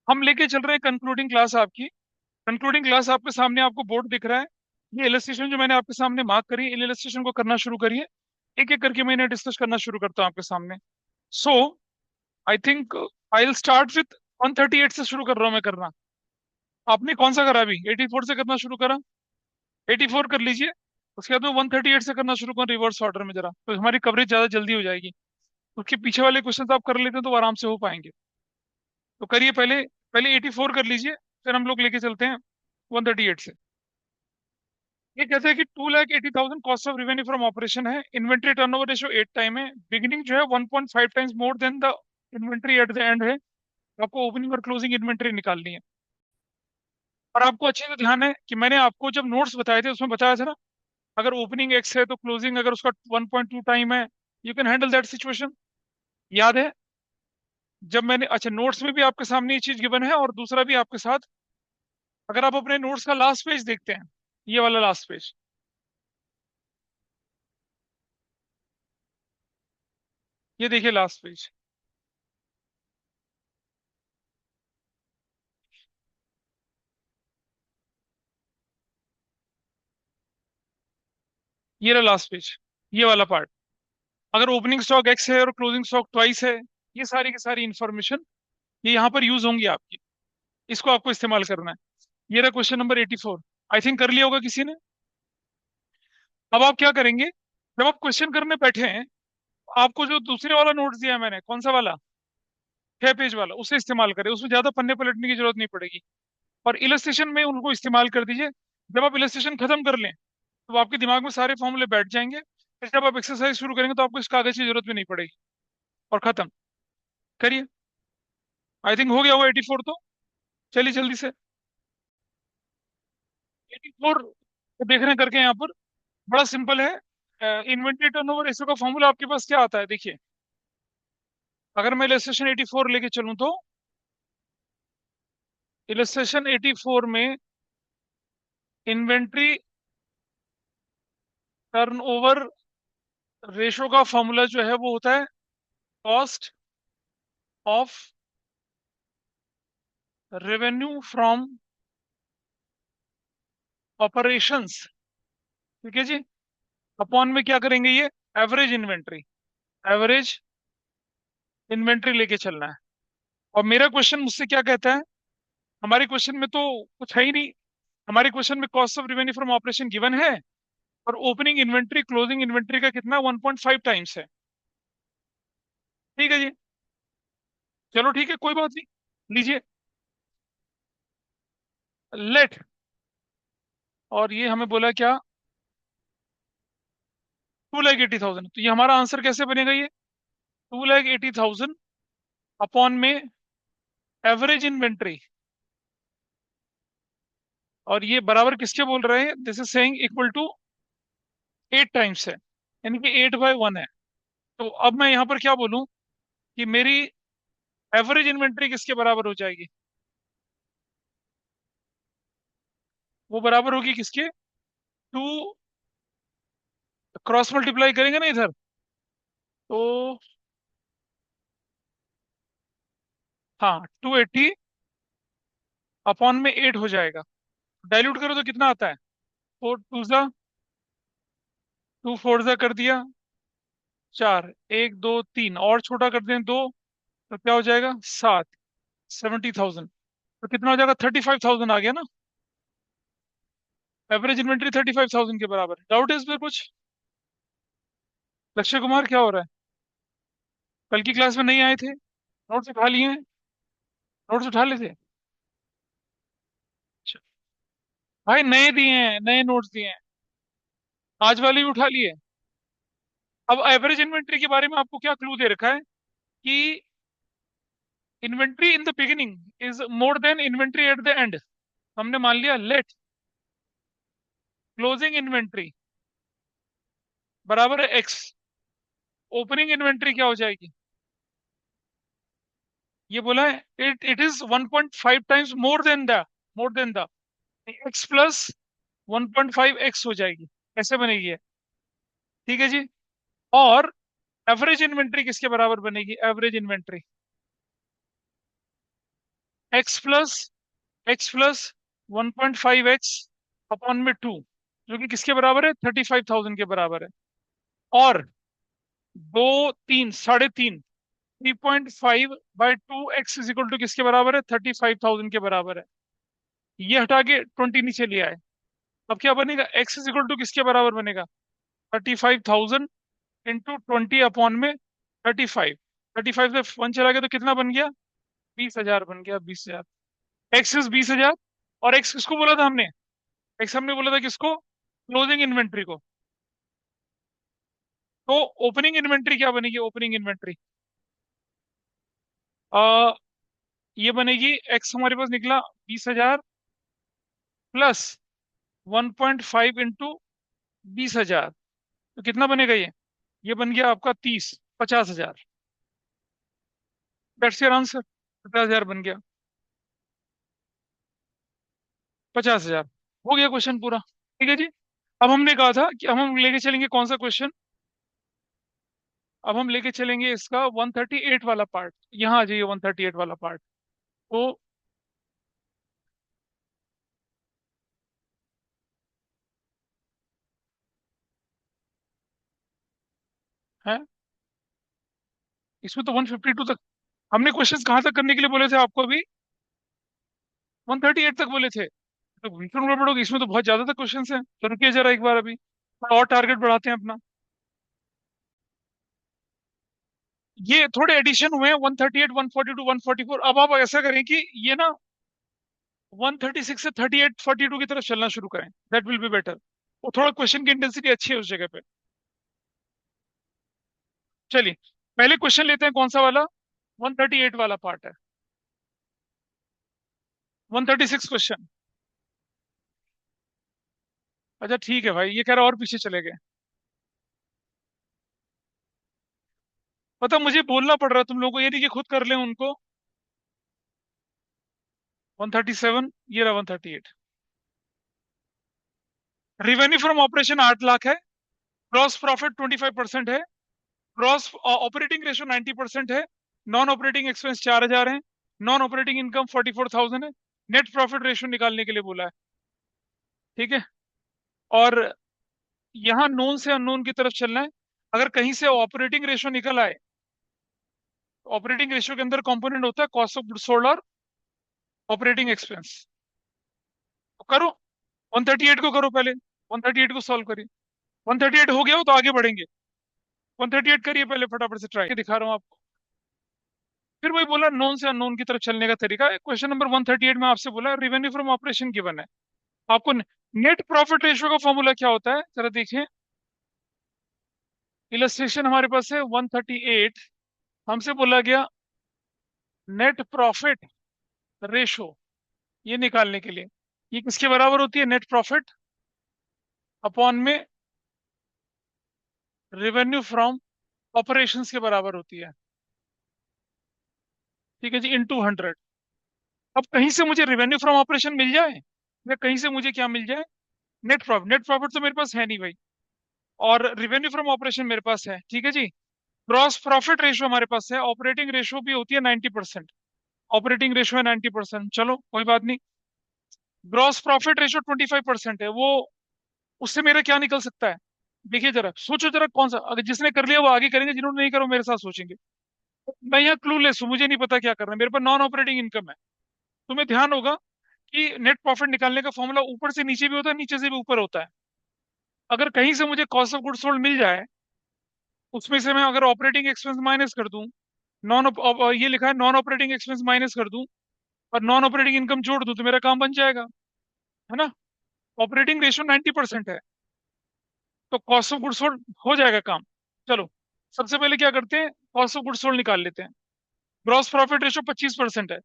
हम लेके चल रहे हैं कंक्लूडिंग क्लास आपकी। कंक्लूडिंग क्लास आपके सामने, आपको बोर्ड दिख रहा है। ये इलस्ट्रेशन जो मैंने आपके सामने मार्क करी, इन इलस्ट्रेशन को करना शुरू करिए। एक एक करके मैं इन्हें डिस्कस करना शुरू करता हूँ आपके सामने। So I think I will start with 138 से शुरू कर रहा हूँ मैं करना। आपने कौन सा करा अभी? 84 से करना शुरू करा। 84 कर लीजिए। उसके बाद में 138 से करना शुरू करो रिवर्स ऑर्डर में, जरा तो हमारी कवरेज ज्यादा जल्दी हो जाएगी। उसके पीछे वाले क्वेश्चन आप कर लेते हैं तो वो आराम से हो पाएंगे। तो करिए पहले। पहले 84 कर लीजिए, फिर हम लोग लेके चलते हैं 138 से। ये कहते हैं कि 2,80,000 cost of revenue from operation है। इन्वेंट्री टर्नओवर रेशियो 8 टाइम है। बिगिनिंग जो है 1.5 times more than the inventory at the and है। आपको ओपनिंग और क्लोजिंग इन्वेंट्री निकालनी है। और आपको अच्छे से ध्यान है कि मैंने आपको जब नोट्स बताए थे उसमें बताया था ना, अगर ओपनिंग एक्स है तो क्लोजिंग अगर उसका 1.2 टाइम है, you can handle that situation. याद है? जब मैंने, अच्छा, नोट्स में भी आपके सामने ये चीज गिवन है और दूसरा भी आपके साथ। अगर आप अपने नोट्स का लास्ट पेज देखते हैं, ये वाला लास्ट पेज, ये देखिए लास्ट पेज। ये रहा लास्ट पेज, ये वाला पार्ट। अगर ओपनिंग स्टॉक एक्स है और क्लोजिंग स्टॉक ट्वाइस है, ये सारी की सारी इंफॉर्मेशन ये यहाँ पर यूज होंगी आपकी। इसको आपको इस्तेमाल करना है। ये रहा क्वेश्चन नंबर 84। आई थिंक कर लिया होगा किसी ने। अब आप क्या करेंगे? जब आप क्वेश्चन करने बैठे हैं, आपको जो दूसरे वाला नोट्स दिया है मैंने, कौन सा वाला, 6 पेज वाला, उसे इस्तेमाल करें। उसमें ज्यादा पन्ने पलटने की जरूरत नहीं पड़ेगी। और इलस्ट्रेशन में उनको इस्तेमाल कर दीजिए। जब आप इलस्ट्रेशन खत्म कर लें तो आपके दिमाग में सारे फॉर्मूले बैठ जाएंगे। फिर जब आप एक्सरसाइज शुरू करेंगे तो आपको इस कागज की जरूरत भी नहीं पड़ेगी। और खत्म। करिए। आई थिंक हो गया होगा 84 तो। चलिए जल्दी से। 84 देख रहे हैं करके यहाँ पर। बड़ा सिंपल है। इन्वेंट्री टर्नओवर रेशियो का फॉर्मूला आपके पास क्या आता है, देखिए। अगर मैं इलस्ट्रेशन 84 लेके चलूं तो इलस्ट्रेशन 84 में इन्वेंट्री टर्नओवर रेशो का फॉर्मूला जो है वो होता है cost of revenue from operations. ठीक है जी। अपॉन में क्या करेंगे, ये एवरेज इन्वेंट्री। एवरेज इन्वेंट्री लेके चलना है। और मेरा क्वेश्चन मुझसे क्या कहता है? हमारे क्वेश्चन में तो कुछ है ही नहीं। हमारे क्वेश्चन में cost of revenue from operation given है, और ओपनिंग इन्वेंट्री क्लोजिंग इन्वेंट्री का कितना, 1.5 टाइम्स है। ठीक है जी। चलो ठीक है, कोई बात नहीं। लीजिए। लेट। और ये हमें बोला क्या? 2,80,000। तो ये हमारा आंसर कैसे बनेगा ये? 2,80,000 अपॉन में एवरेज इन्वेंट्री। और ये बराबर किसके बोल रहे हैं? This is saying equal to 8 times है, यानी कि 8/1 है। तो अब मैं यहाँ पर क्या बोलूं कि मेरी एवरेज इन्वेंट्री किसके बराबर हो जाएगी? वो बराबर होगी किसके? 2, क्रॉस मल्टीप्लाई करेंगे ना इधर, तो हाँ, 280 अपॉन में 8 हो जाएगा। डाइल्यूट करो तो कितना आता है? 4 2 जा 2 4 जा कर दिया 4, 1 2 3 और छोटा कर दें 2, तो क्या हो जाएगा? 7। 70,000। तो कितना हो जाएगा? 35,000 आ गया ना। एवरेज इन्वेंट्री 35,000 के बराबर है। डाउट है इसमें कुछ? लक्ष्य कुमार क्या हो रहा है? कल की क्लास में नहीं आए थे? नोट्स उठा लिए हैं? नोट्स उठा लिए थे? अच्छा। भाई नए दिए हैं, नए नोट्स दिए हैं। आज वाले भी उठा लिए। अब एवरेज इन्वेंट्री के बारे में आपको क्या क्लू दे रखा है कि inventory in the beginning is more than inventory at the and. हमने मान लिया लेट क्लोजिंग इन्वेंट्री बराबर है एक्स। ओपनिंग इन्वेंट्री क्या हो जाएगी? ये बोला है it it is 1.5 times more than the x plus 1.5 x हो जाएगी। कैसे बनेगी ये? ठीक है जी। और एवरेज इन्वेंट्री किसके बराबर बनेगी? Average inventory x plus 1.5x upon में 2, जो कि किसके बराबर है? 35,000 के बराबर है। और 3.5 3.5/2x इज इक्वल टू किसके बराबर है? 35,000 के बराबर है। ये हटा के 20 नीचे लिया है। अब क्या बनेगा? x इज इक्वल टू किसके बराबर बनेगा? 35,000 इंटू 20 अपॉन में 35। 35 से 1 चला गया तो कितना बन गया? 20,000 बन गया। 20,000। X is 20,000। और एक्स किसको बोला था हमने? एक्स हमने बोला था किसको? क्लोजिंग इन्वेंट्री को। तो ओपनिंग इन्वेंट्री क्या बनेगी? ओपनिंग इन्वेंट्री आ ये बनेगी, एक्स हमारे पास निकला 20,000 प्लस 1.5 इंटू 20,000। तो कितना बनेगा ये बन गया आपका 50,000। That's your answer. 50,000 बन गया। 50,000 हो गया क्वेश्चन पूरा। ठीक है जी। अब हमने कहा था कि अब हम लेके चलेंगे कौन सा क्वेश्चन? अब हम लेके चलेंगे इसका 138 वाला पार्ट। यहाँ आ जाइए, 138 वाला पार्ट। तो है, इसमें तो 152 तक हमने क्वेश्चंस कहाँ तक करने के लिए बोले थे आपको अभी? 138 तक बोले थे। तो बिल्कुल गड़बड़ होगी, इसमें तो बहुत ज्यादा तक क्वेश्चंस हैं। तो रुकिए जरा एक बार, अभी थोड़ा और टारगेट बढ़ाते हैं अपना। ये थोड़े एडिशन हुए हैं, 138, 142, 144। अब आप ऐसा करें कि ये ना 136 से 38, 42 की तरफ चलना शुरू करें। That will be better. वो थोड़ा क्वेश्चन की इंटेंसिटी अच्छी है उस जगह पे। चलिए, पहले क्वेश्चन लेते हैं। कौन सा वाला? 138 वाला पार्ट है। 136 क्वेश्चन। अच्छा ठीक है भाई, ये कह रहा और पीछे चले गए। पता, मुझे बोलना पड़ रहा है तुम लोगों को, ये नहीं कि खुद कर लें उनको। 137, ये रहा 138। रिवेन्यू फ्रॉम ऑपरेशन 8 लाख है। ग्रॉस प्रॉफिट 25% है। ग्रॉस ऑपरेटिंग रेशो 90% है। नॉन ऑपरेटिंग एक्सपेंस 4,000 है। नॉन ऑपरेटिंग इनकम 44,000 है। नेट प्रॉफिट रेशो निकालने के लिए बोला है। ठीक है। और यहाँ नोन से अननोन की तरफ चलना है। अगर कहीं से ऑपरेटिंग रेशो निकल आए, ऑपरेटिंग रेशो के अंदर कंपोनेंट होता है कॉस्ट ऑफ गुड्स सोल्ड और ऑपरेटिंग एक्सपेंस। तो करो, 138 को करो पहले। 138 को सॉल्व करिए। 138 हो गया हो तो आगे बढ़ेंगे। 138 करिए पहले, फटाफट से ट्राई दिखा रहा हूँ आपको। फिर वही बोला, नोन से अननोन की तरफ चलने का तरीका। क्वेश्चन नंबर 138 में आपसे बोला रिवेन्यू फ्रॉम ऑपरेशन गिवन है आपको। नेट प्रॉफिट रेशियो का फॉर्मूला क्या होता है जरा देखिए। इलस्ट्रेशन हमारे पास है 138। हमसे बोला गया नेट प्रॉफिट रेशो ये निकालने के लिए, ये किसके बराबर होती है? नेट प्रॉफिट अपॉन में रेवेन्यू फ्रॉम ऑपरेशंस के बराबर होती है। ठीक है जी, इनटू 100। अब कहीं से मुझे रेवेन्यू फ्रॉम ऑपरेशन मिल जाए या कहीं से मुझे क्या मिल जाए? Net profit. नेट प्रॉफिट तो मेरे पास है नहीं भाई, और रिवेन्यू फ्रॉम ऑपरेशन मेरे पास है। ठीक है जी। ग्रॉस प्रॉफिट रेशियो हमारे पास है। ऑपरेटिंग रेशियो भी होती है 90%। ऑपरेटिंग रेशियो है 90%, चलो कोई बात नहीं। ग्रॉस प्रॉफिट रेशियो 25% है वो। उससे मेरा क्या निकल सकता है? देखिए जरा, सोचो जरा, कौन सा? अगर जिसने कर लिया वो आगे करेंगे, जिन्होंने नहीं करो मेरे साथ सोचेंगे। मैं यहाँ क्लूलेस हूँ, मुझे नहीं पता क्या करना है। मेरे पास नॉन ऑपरेटिंग इनकम है। तुम्हें ध्यान होगा कि नेट प्रॉफिट निकालने का फॉर्मूला ऊपर से नीचे भी होता है, नीचे से भी ऊपर होता है। अगर कहीं से मुझे कॉस्ट ऑफ गुड्स सोल्ड मिल जाए, उसमें से मैं अगर ऑपरेटिंग एक्सपेंस माइनस कर दूं, नॉन ये लिखा है नॉन ऑपरेटिंग एक्सपेंस माइनस कर दूं और नॉन ऑपरेटिंग इनकम जोड़ दूं, तो मेरा काम बन जाएगा। है ना? ऑपरेटिंग रेशियो 90% है, तो कॉस्ट ऑफ गुड्स सोल्ड हो जाएगा काम। चलो, सबसे पहले क्या करते हैं, कॉस्ट ऑफ गुड्स सोल्ड निकाल लेते हैं। ग्रॉस प्रॉफिट रेशियो 25% है।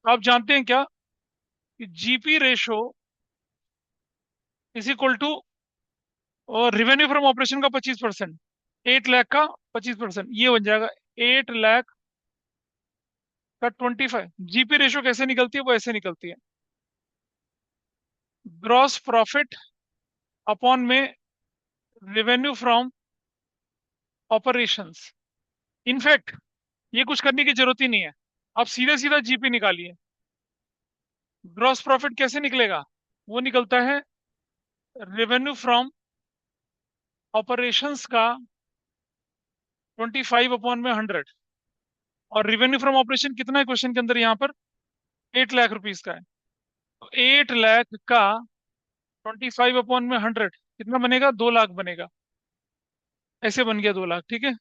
आप जानते हैं क्या कि GP ratio is equal to और रिवेन्यू फ्रॉम ऑपरेशन का 25%। 8 लाख का 25% ये बन जाएगा 8 लाख का 25। जीपी रेशो कैसे निकलती है? वो ऐसे निकलती है, ग्रॉस प्रॉफिट अपॉन में रेवेन्यू फ्रॉम ऑपरेशंस। इनफैक्ट ये कुछ करने की जरूरत ही नहीं है, आप सीधा सीधा जीपी निकालिए। ग्रॉस प्रॉफिट कैसे निकलेगा? वो निकलता है रेवेन्यू फ्रॉम ऑपरेशंस का 25/100। और रेवेन्यू फ्रॉम ऑपरेशन कितना है क्वेश्चन के अंदर यहाँ पर? 8 लाख रुपीज का है। तो 8 लाख का 25/100 कितना बनेगा? 2 लाख बनेगा। ऐसे बन गया 2 लाख, ठीक है।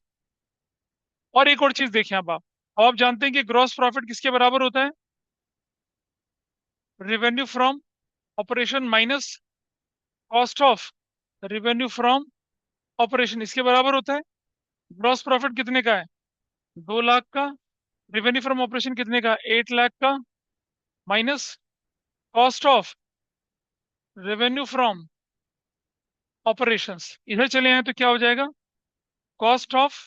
और एक और चीज देखें अब आप जानते हैं कि ग्रॉस प्रॉफिट किसके बराबर होता है? Revenue from operation minus cost of revenue from operation, इसके बराबर होता है। ग्रॉस प्रॉफिट कितने का है? 2 लाख का। रेवेन्यू फ्रॉम ऑपरेशन कितने का? 8 लाख का। Minus cost of revenue from operations, इधर चले आए तो क्या हो जाएगा? Cost of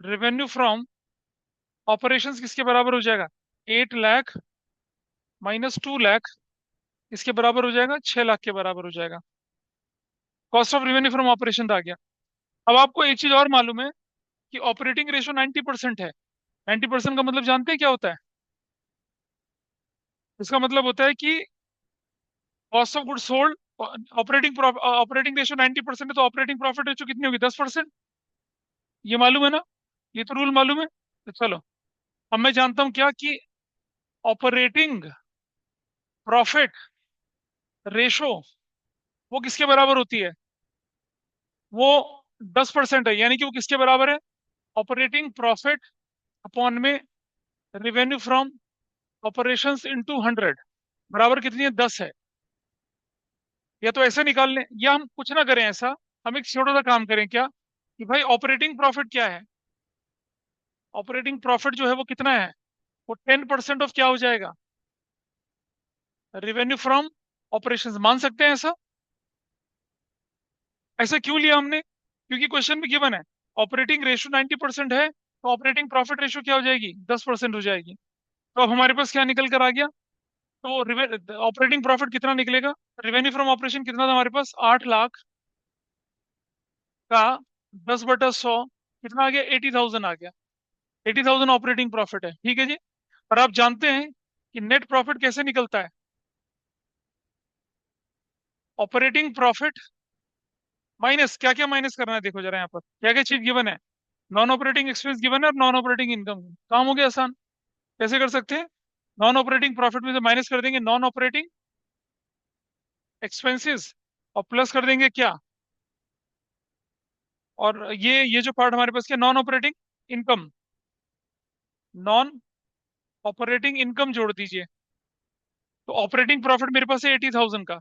revenue from operations किसके बराबर हो जाएगा? 8 लाख माइनस 2 लाख, इसके बराबर हो जाएगा 6 लाख के बराबर हो जाएगा। Cost of revenue from operation आ गया। अब आपको एक चीज और मालूम है कि ऑपरेटिंग रेशो 90% है। 90% का मतलब जानते हैं क्या होता है? इसका मतलब होता है कि cost of good sold, operating ratio 90% है, तो ऑपरेटिंग प्रॉफिट रेशो कितनी होगी? 10%। ये मालूम है ना? ये तो रूल मालूम है। तो चलो, अब मैं जानता हूं क्या कि ऑपरेटिंग प्रॉफिट रेशो वो किसके बराबर होती है? वो 10% है, यानी कि वो किसके बराबर है? ऑपरेटिंग प्रॉफिट अपॉन में रेवेन्यू फ्रॉम ऑपरेशंस इनटू 100 बराबर कितनी है? 10 है। या तो ऐसे निकाल लें, या हम कुछ ना करें ऐसा, हम एक छोटा सा काम करें क्या, कि भाई ऑपरेटिंग प्रॉफिट क्या है? ऑपरेटिंग प्रॉफिट जो है वो कितना है? वो 10% ऑफ क्या हो जाएगा? Revenue from operations. मान सकते हैं ऐसा? ऐसा क्यों लिया हमने? क्योंकि क्वेश्चन में गिवन है ऑपरेटिंग रेशो 90% है, तो ऑपरेटिंग प्रॉफिट रेशो क्या हो जाएगी? 10% हो जाएगी। तो अब हमारे पास क्या निकल कर आ गया? तो ऑपरेटिंग प्रॉफिट कितना निकलेगा? रेवेन्यू फ्रॉम ऑपरेशन कितना था हमारे पास? 8 लाख का 10/100 कितना आ गया? 80,000 आ गया। 80,000 ऑपरेटिंग प्रॉफिट है, ठीक है जी। और आप जानते हैं कि नेट प्रॉफिट कैसे निकलता है? ऑपरेटिंग प्रॉफिट माइनस क्या क्या माइनस करना है, देखो जरा यहाँ पर क्या क्या चीज गिवन है। नॉन ऑपरेटिंग एक्सपेंस गिवन है और नॉन ऑपरेटिंग इनकम। काम हो गया आसान। कैसे कर सकते हैं? नॉन ऑपरेटिंग प्रॉफिट में से माइनस कर देंगे नॉन ऑपरेटिंग एक्सपेंसेस, और प्लस कर देंगे क्या? और ये जो पार्ट हमारे पास क्या? Non operating income. Non operating income जोड़ दीजिए। तो ऑपरेटिंग प्रॉफिट मेरे पास है 80,000 का।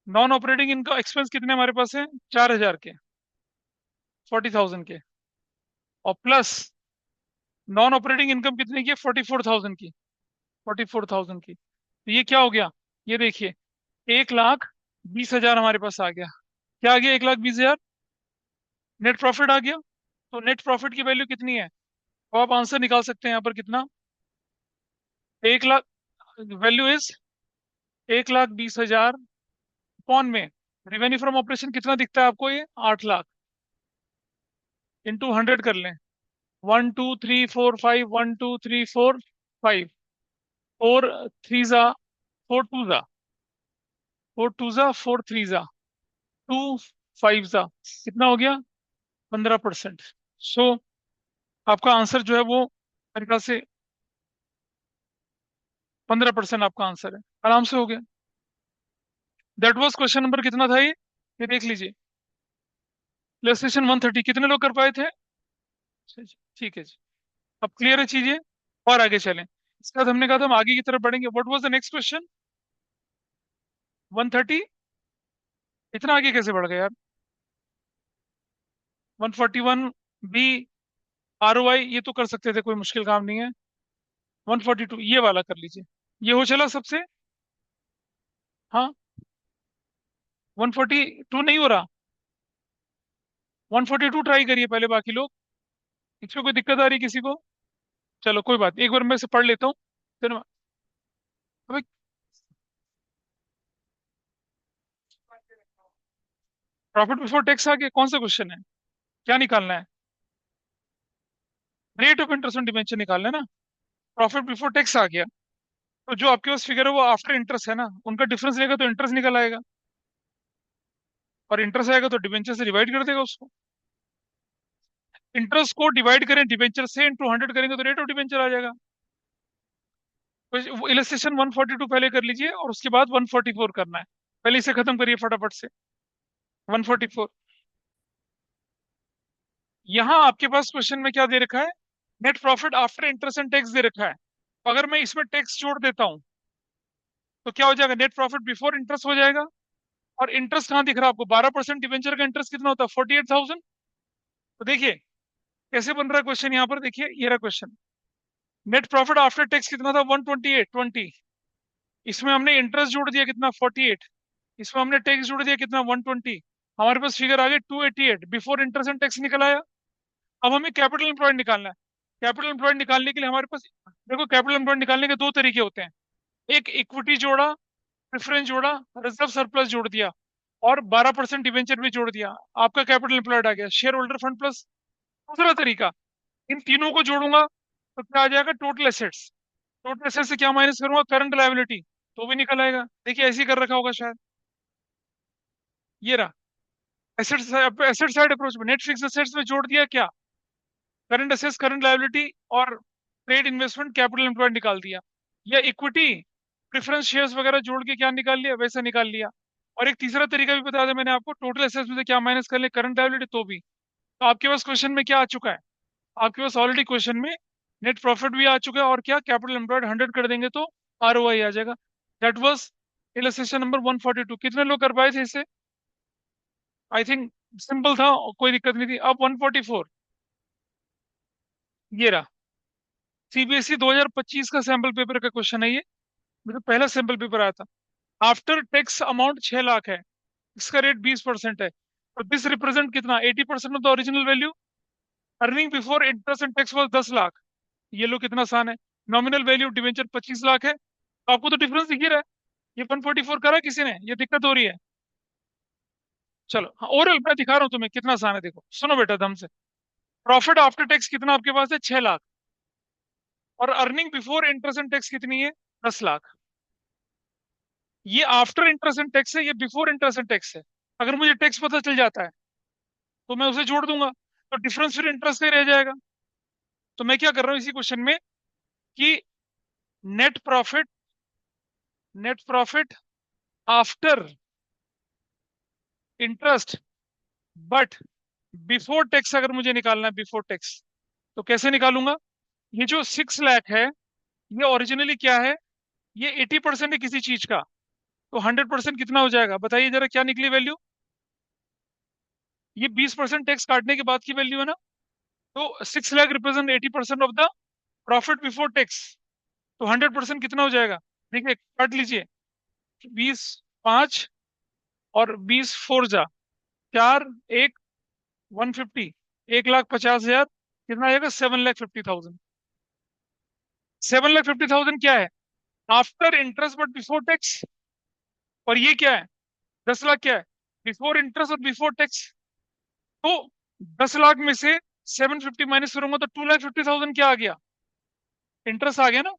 नॉन ऑपरेटिंग इनकम एक्सपेंस कितने हमारे पास है? 4,000 के, 40,000 के। और प्लस नॉन ऑपरेटिंग इनकम कितने की है? 44,000 की। 44,000 की, तो ये क्या हो गया? ये देखिए, 1,20,000 हमारे पास आ गया। क्या आ गया? 1,20,000 नेट प्रॉफिट आ गया। तो नेट प्रॉफिट की वैल्यू कितनी है? तो आप आंसर निकाल सकते हैं यहाँ पर कितना? 1 लाख, वैल्यू इज 1,20,000 कौन में रेवेन्यू फ्रॉम ऑपरेशन कितना दिखता है आपको? ये 8 लाख इंटू 100 कर लें। 1 2 3 4 5, 1 2 3 4 5, 4 3 जा 4 2 जा, 4 2 जा 4 3 जा 2 5 जा, कितना हो गया? 15%। सो आपका आंसर जो है वो मेरे ख्याल से 15% आपका आंसर है। आराम से हो गया। दैट वाज क्वेश्चन नंबर कितना था ये देख लीजिए। इलस्ट्रेशन 130 कितने लोग कर पाए थे? अच्छा जी, ठीक है जी। अब क्लियर है चीजें। और आगे चलें। इसके बाद हमने कहा था हम आगे की तरफ बढ़ेंगे। What was the next question? 130? इतना आगे कैसे बढ़ गया यार? 141 बी, ROI ये तो कर सकते थे, कोई मुश्किल काम नहीं है। 142 ये वाला कर लीजिए। ये हो चला सबसे? हाँ। 142 नहीं हो रहा? 142 ट्राई करिए पहले बाकी लोग। इसमें कोई दिक्कत आ रही है किसी को? चलो कोई बात नहीं, एक बार मैं से पढ़ लेता हूँ। फिर अबे, प्रॉफिट बिफोर टैक्स आ गया? कौन सा क्वेश्चन है? क्या निकालना है? Rate of interest on debenture निकालना है ना? प्रॉफिट बिफोर टैक्स आ गया। तो जो आपके पास फिगर है वो आफ्टर इंटरेस्ट है ना, उनका डिफरेंस लेगा तो इंटरेस्ट निकल आएगा, और इंटरेस्ट आएगा तो डिबेंचर से डिवाइड कर देगा उसको। इंटरेस्ट को डिवाइड करें डिबेंचर से, इंटू 100 करेंगे तो रेट ऑफ डिबेंचर आ जाएगा। तो इलस्ट्रेशन 142 पहले कर लीजिए और उसके बाद 144 करना है। पहले इसे खत्म करिए फटाफट से। 144। यहाँ आपके पास क्वेश्चन में क्या दे रखा है? Net profit after interest and tax दे रखा है। तो अगर मैं इसमें टैक्स जोड़ देता हूँ तो क्या हो जाएगा? नेट प्रॉफिट बिफोर इंटरेस्ट हो जाएगा। और इंटरेस्ट कहाँ दिख रहा है आपको? 12% डिवेंचर का इंटरेस्ट कितना होता है? 48,000। तो देखिए कैसे बन रहा है क्वेश्चन, यहाँ पर देखिए ये रहा question. Net profit after tax कितना था? 128, 20। इसमें हमने इंटरेस्ट जोड़ दिया कितना? 48। इसमें हमने टैक्स जोड़ दिया कितना? 120। हमारे पास फिगर आ गई 288, बिफोर इंटरेस्ट एंड टैक्स निकल आया। अब हमें कैपिटल एम्प्लॉयड निकालना है। कैपिटल एम्प्लॉयड निकालने के लिए हमारे पास, देखो कैपिटल एम्प्लॉयड निकालने के दो तरीके होते हैं। एक इक्विटी जोड़ा, प्रेफरेंस जोड़ा, रिजर्व सरप्लस जोड़ दिया, और 12% डिवेंचर भी जोड़ दिया, आपका कैपिटल एम्प्लॉयड आ गया, शेयर होल्डर फंड प्लस। दूसरा तरीका, इन तीनों को जोड़ूंगा तो क्या आ जाएगा? Total assets. टोटल एसेट्स से क्या माइनस करूंगा? करंट लायबिलिटी, तो भी निकल आएगा। देखिए ऐसे ही कर रखा होगा शायद। ये रहा एसेट, एसेट साइड अप्रोच में नेट फिक्स एसेट्स में जोड़ दिया क्या? करंट एसेट्स, करंट लायबिलिटी और ट्रेड इन्वेस्टमेंट, कैपिटल एम्प्लॉयड निकाल दिया। या इक्विटी, प्रेफरेंस शेयर्स वगैरह जोड़ के क्या निकाल लिया? वैसा निकाल लिया। और एक तीसरा तरीका भी बता दिया मैंने आपको, टोटल एसेट्स में से क्या माइनस कर ले? करंट लायबिलिटी, तो भी। तो आपके पास क्वेश्चन में क्या आ चुका है? आपके पास ऑलरेडी क्वेश्चन में नेट प्रॉफिट भी आ चुका है, और क्या? कैपिटल एम्प्लॉयड 100 कर देंगे तो आरओआई आ जाएगा। That was illustration number 142। कितने लोग कर पाए थे इसे? आई थिंक सिंपल था, कोई दिक्कत नहीं थी। अब 144, ये रहा। सीबीएसई 2025 का सैंपल पेपर का क्वेश्चन है ये। मेरा पहला सैंपल पेपर आया था। आफ्टर टैक्स अमाउंट 6 लाख है, इसका रेट 20% है, तो दिस रिप्रेजेंट कितना? 80% of the original value. Earning before interest and tax was 10 lakh. ये लो कितना आसान है। नॉमिनल वैल्यू डिवेंचर 25 लाख है, तो आपको तो डिफरेंस दिख ही रहा है। ये 144 करा किसी ने? ये दिक्कत हो रही है? चलो हाँ, ओरल मैं दिखा रहा हूँ तुम्हें कितना आसान है, देखो सुनो बेटा दम से। प्रॉफिट आफ्टर टैक्स कितना आपके पास है? 6 लाख। और earning before interest and tax कितनी है? 10 लाख। ये आफ्टर इंटरेस्ट एंड टैक्स है, ये बिफोर इंटरेस्ट एंड टैक्स है। अगर मुझे टैक्स पता चल जाता है तो मैं उसे जोड़ दूंगा, तो डिफरेंस फिर इंटरेस्ट का ही रह जाएगा। तो मैं क्या कर रहा हूँ इसी क्वेश्चन में कि net profit, net profit after interest but before tax अगर मुझे निकालना है, बिफोर टैक्स, तो कैसे निकालूंगा? ये जो 6 लाख है, ये ओरिजिनली क्या है? ये 80% है किसी चीज का, तो 100% कितना हो जाएगा? बताइए जरा क्या निकली वैल्यू? ये 20% टैक्स काटने के बाद की वैल्यू है ना। तो 6 lakh represent 80% of the profit before tax, तो 100% कितना हो जाएगा? देखिए काट लीजिए। 20 5 और 20 4 जा 4, एक 150, 1,50,000, कितना आएगा? 7,50,000। 7,50,000 क्या है? After interest but before tax. और ये क्या है? 10 लाख क्या है? बिफोर इंटरेस्ट और बिफोर टैक्स। तो 10 लाख में से 750 माइनस करूंगा तो 2,50,000 क्या आ गया? इंटरेस्ट आ गया ना।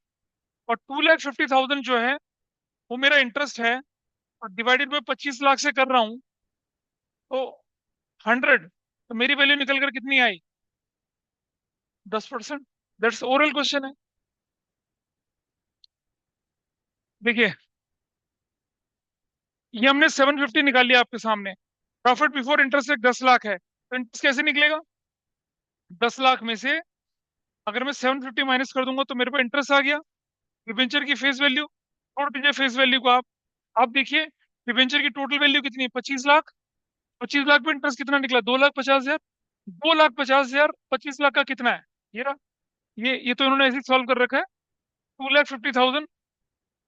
और 2,50,000 जो है वो मेरा इंटरेस्ट है, और डिवाइडेड बाई 25 लाख से कर रहा हूँ, तो 100, तो मेरी वैल्यू निकल कर कितनी आई? 10%। दैट्स ओरल क्वेश्चन है। देखिए ये हमने 750 निकाल लिया आपके सामने। प्रॉफिट बिफोर इंटरेस्ट एक 10 लाख है, तो इंटरेस्ट कैसे निकलेगा? 10 लाख में से अगर मैं 750 माइनस कर दूंगा तो मेरे पास इंटरेस्ट आ गया। डिबेंचर की फेस वैल्यू, छोड़ दीजिए फेस वैल्यू को आप देखिए डिबेंचर की टोटल वैल्यू कितनी है? 25 लाख। 25 लाख पे इंटरेस्ट कितना निकला? 2,50,000। 2,50,000 25 लाख का कितना है? ये रहा। ये तो इन्होंने ऐसे सॉल्व कर रखा है। 2,50,000,